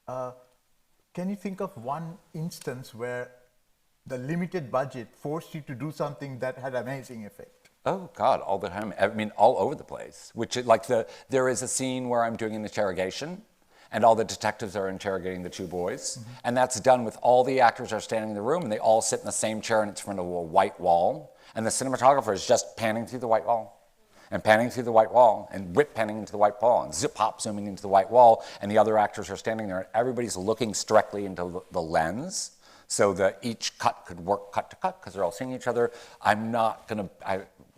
Yeah. Can you think of one instance where the limited budget forced you to do something that had amazing effect? Oh God, all the time. I mean, all over the place. There is a scene where I'm doing an interrogation, and all the detectives are interrogating the two boys. Mm-hmm. And that's done with all the actors are standing in the room, and they all sit in the same chair, and it's in front of a white wall. And the cinematographer is just panning through the white wall, and panning through the white wall, and whip panning into the white wall, and zip-hop zooming into the white wall, and the other actors are standing there, and everybody's looking directly into the lens, so that each cut could work cut to cut, because they're all seeing each other.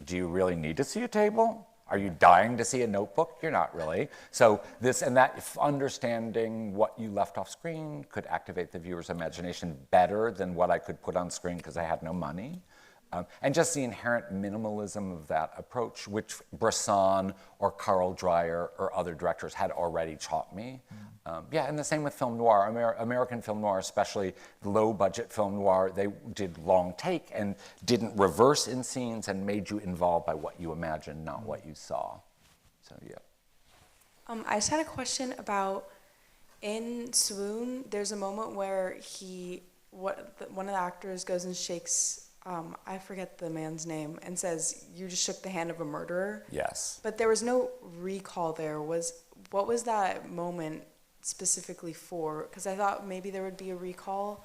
Do you really need to see a table? Are you dying to see a notebook? You're not really. So this and that, understanding what you left off screen could activate the viewer's imagination better than what I could put on screen because I had no money. And just the inherent minimalism of that approach, which Bresson or Carl Dreyer or other directors had already taught me. And the same with film noir. American film noir, especially low-budget film noir, they did long take and didn't reverse in scenes and made you involved by what you imagined, not what you saw. So, yeah. I just had a question about, in Swoon, there's a moment where one of the actors goes and shakes I forget the man's name, and says, you just shook the hand of a murderer. Yes. But there was no recall there. What was that moment specifically for? Because I thought maybe there would be a recall.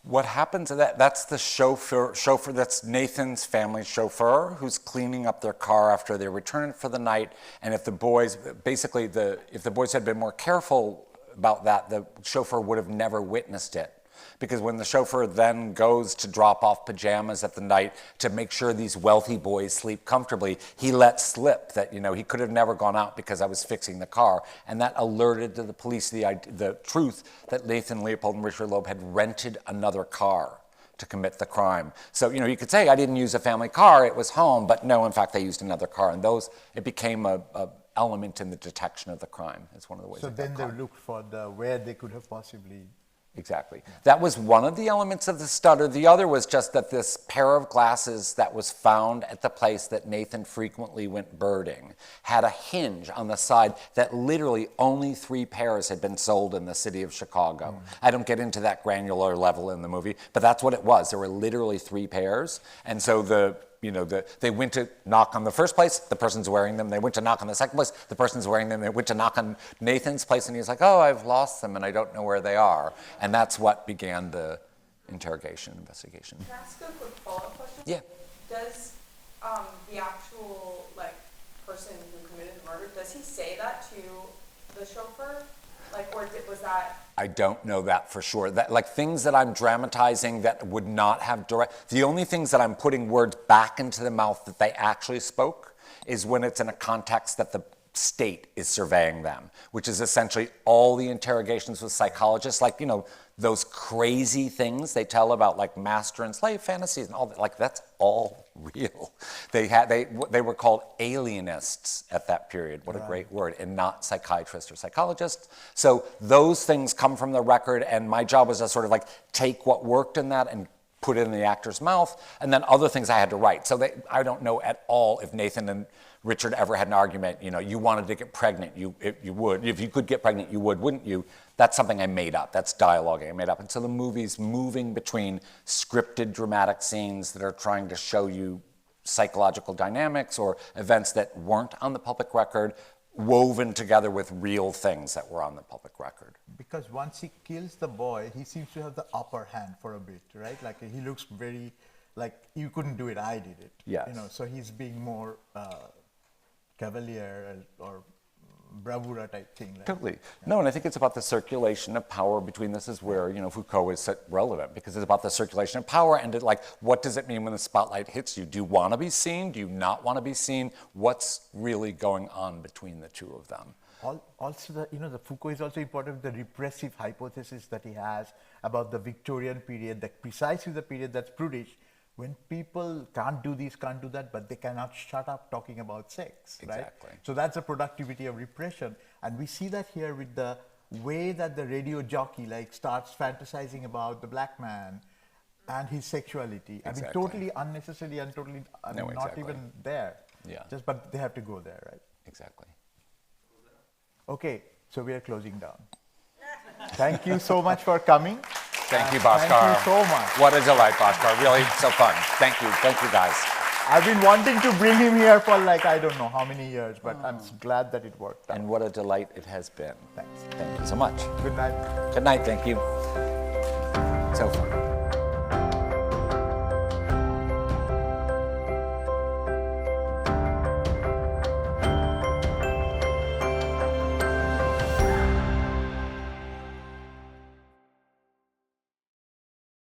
What happens, that's the chauffeur, that's Nathan's family chauffeur who's cleaning up their car after they return for the night. And if the boys, if the boys had been more careful about that, the chauffeur would have never witnessed it. Because when the chauffeur then goes to drop off pajamas at the night to make sure these wealthy boys sleep comfortably, he let slip that, he could have never gone out because I was fixing the car. And that alerted to the police the truth that Nathan, Leopold, and Richard Loeb had rented another car to commit the crime. So, you could say, I didn't use a family car, it was home, but no, in fact, they used another car. And it became a element in the detection of the crime. It's one of the ways. So then they looked for where they could have possibly. Exactly. That was one of the elements of the stutter. The other was just that this pair of glasses that was found at the place that Nathan frequently went birding had a hinge on the side that literally only 3 pairs had been sold in the city of Chicago. I don't get into that granular level in the movie, but that's what it was. There were literally 3 pairs. And so they went to knock on the first place, the person's wearing them. They went to knock on the second place, the person's wearing them. They went to knock on Nathan's place, and he's like, oh, I've lost them, and I don't know where they are. And that's what began the investigation. Can I ask a quick follow-up question? Yeah. Does the actual person who committed the murder, does he say that to the chauffeur? Or was that? I don't know that for sure. Things that I'm dramatizing that would not have the only things that I'm putting words back into the mouth that they actually spoke is when it's in a context that the state is surveying them, which is essentially all the interrogations with psychologists, those crazy things they tell about master and slave fantasies and all that, that's all real. They were called alienists at that period. What a great word. And not psychiatrists or psychologists. So those things come from the record, and my job was to sort of take what worked in that and put it in the actor's mouth, and then other things I had to write. So I don't know at all if Nathan and Richard ever had an argument, you wanted to get pregnant, you would. If you could get pregnant, you would, wouldn't you? That's something I made up. That's dialogue I made up. And so the movie's moving between scripted dramatic scenes that are trying to show you psychological dynamics or events that weren't on the public record, woven together with real things that were on the public record. Because once he kills the boy, he seems to have the upper hand for a bit, right? He looks very, you couldn't do it, I did it. Yes. So he's being more cavalier or bravura type thing. Totally. Yeah. No, and I think it's about the circulation of power between. This is where, Foucault is relevant, because it's about the circulation of power and what does it mean when the spotlight hits you? Do you want to be seen? Do you not want to be seen? What's really going on between the two of them? Also, the Foucault is also important, the repressive hypothesis that he has about the Victorian period, precisely the period that's prudish, when people can't do this, can't do that, but they cannot shut up talking about sex, right? Exactly. So that's the productivity of repression. And we see that here with the way that the radio jockey starts fantasizing about the black man and his sexuality. Exactly. I mean, totally unnecessary and totally not even there. Yeah. But they have to go there, right? Exactly. Okay, so we are closing down. Thank you so much for coming. Thank you, Bhaskar. Thank you so much. What a delight, Bhaskar. Really so fun. Thank you, guys. I've been wanting to bring him here for I don't know how many years, but I'm glad that it worked out. And what a delight it has been. Thanks. Thank you so much. Good night. Good night, thank you. So fun.